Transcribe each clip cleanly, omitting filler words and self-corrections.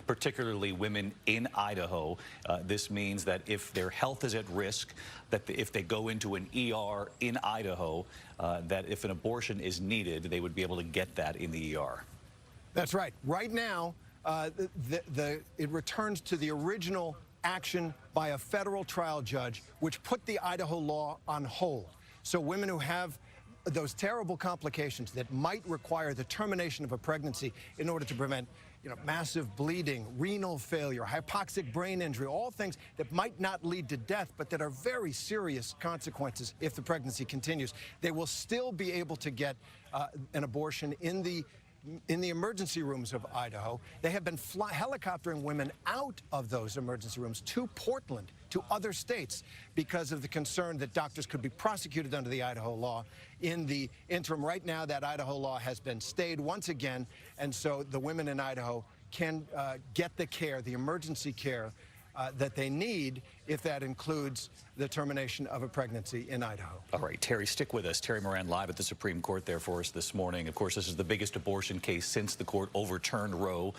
particularly women in Idaho. This means that if their health is at risk, that if they go into an ER in Idaho, that if an abortion is needed, they would be able to get that in the ER. That's right. Right now, it returns to the original action by a federal trial judge, which put the Idaho law on hold. So women who have those terrible complications that might require the termination of a pregnancy in order to prevent massive bleeding, renal failure, hypoxic brain injury, all things that might not lead to death, but that are very serious consequences if the pregnancy continues. They will still be able to get an abortion in the emergency rooms of Idaho. They have been helicoptering women out of those emergency rooms to Portland, to other states, because of the concern that doctors could be prosecuted under the Idaho law. In the interim, right now, that Idaho law has been stayed once again, and so the women in Idaho can get the care, the emergency care that they need, if that includes the termination of a pregnancy in Idaho. All right, Terry, stick with us. Terry Moran live at the Supreme Court there for us this morning. Of course, this is the biggest abortion case since the court overturned Roe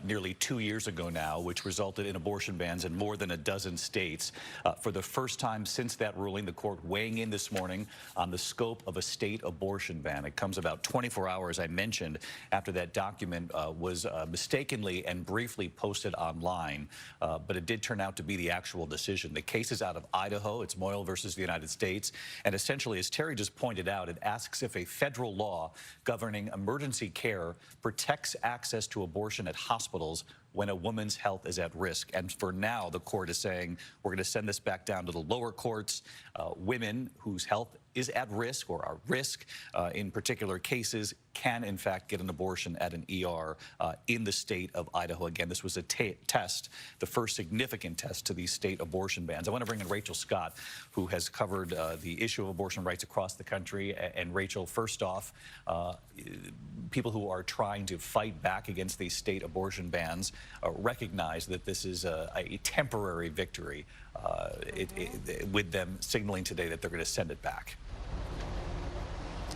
nearly 2 years ago now, which resulted in abortion bans in more than a dozen states. For the first time since that ruling, the court weighing in this morning on the scope of a state abortion ban. It comes about 24 hours, I mentioned, after that document was mistakenly and briefly posted online, but it did turn out to be the actual decision. The case is out of Idaho. It's Moyle versus the United States. And essentially, as Terry just pointed out, it asks if a federal law governing emergency care protects access to abortion at hospitals when a woman's health is at risk. And for now, the court is saying we're going to send this back down to the lower courts. Women whose health is at risk or are risk in particular cases can, in fact, get an abortion at an ER in the state of Idaho. Again, this was a test, the first significant test to these state abortion bans. I want to bring in Rachel Scott, who has covered the issue of abortion rights across the country. And Rachel, first off, people who are trying to fight back against these state abortion bans recognize that this is a temporary victory, with them signaling today that they're going to send it back.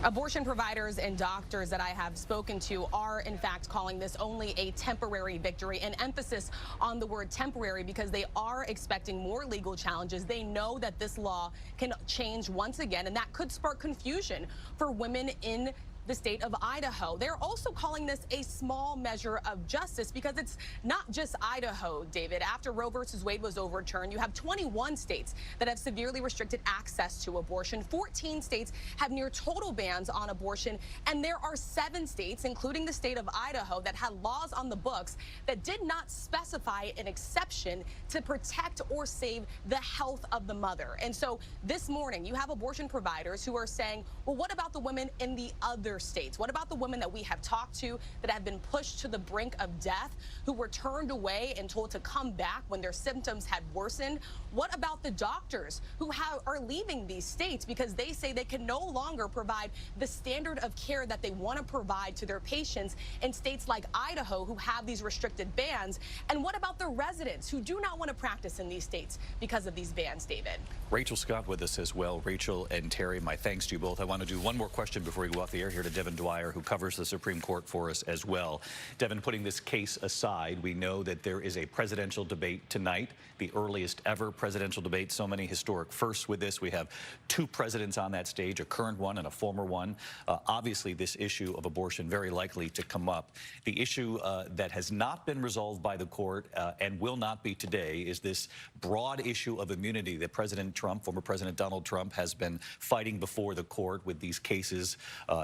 Abortion providers and doctors that I have spoken to are, in fact, calling this only a temporary victory, an emphasis on the word temporary because they are expecting more legal challenges. They know that this law can change once again, and that could spark confusion for women in the state of Idaho. They're also calling this a small measure of justice because it's not just Idaho, David. After Roe versus Wade was overturned, you have 21 states that have severely restricted access to abortion. 14 states have near total bans on abortion. And there are 7 states, including the state of Idaho, that had laws on the books that did not specify an exception to protect or save the health of the mother. And so this morning, you have abortion providers who are saying, well, what about the women in the other states? What about the women that we have talked to that have been pushed to the brink of death, who were turned away and told to come back when their symptoms had worsened? What about the doctors who are leaving these states because they say they can no longer provide the standard of care that they want to provide to their patients in states like Idaho who have these restricted bans? And what about the residents who do not want to practice in these states because of these bans, David? Rachel Scott with us as well. Rachel and Terry, my thanks to you both. I want to do one more question before we go off the air here to Devin Dwyer, who covers the Supreme Court for us as well. Devin, putting this case aside, we know that there is a presidential debate tonight, the earliest ever presidential debate. So many historic firsts with this. We have 2 presidents on that stage, a current one and a former one. Obviously, this issue of abortion very likely to come up. The issue that has not been resolved by the court and will not be today is this broad issue of immunity that President Trump, former President Donald Trump, has been fighting before the court with these cases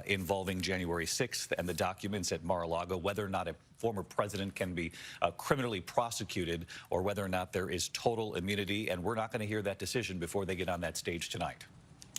involving January 6th and the documents at Mar-a-Lago, whether or not a former president can be criminally prosecuted or whether or not there is total immunity. And we're not going to hear that decision before they get on that stage tonight.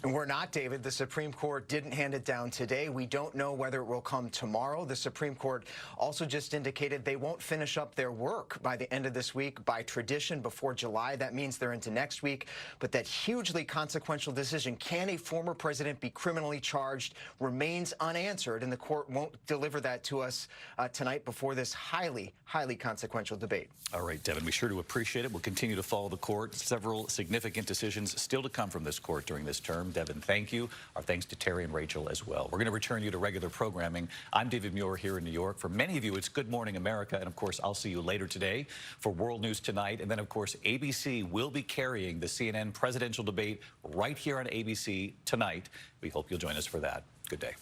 And we're not, David. The Supreme Court didn't hand it down today. We don't know whether it will come tomorrow. The Supreme Court also just indicated they won't finish up their work by the end of this week. By tradition, before July, that means they're into next week. But that hugely consequential decision, can a former president be criminally charged, remains unanswered, and the court won't deliver that to us tonight before this highly, highly consequential debate. All right, Devin, we sure do appreciate it. We'll continue to follow the court. Several significant decisions still to come from this court during this term. Devin, thank you. Our thanks to Terry and Rachel as well. We're going to return you to regular programming. I'm David Muir here in New York. For many of you, it's Good Morning America. And of course, I'll see you later today for World News Tonight. And then, of course, ABC will be carrying the CNN presidential debate right here on ABC tonight. We hope you'll join us for that. Good day.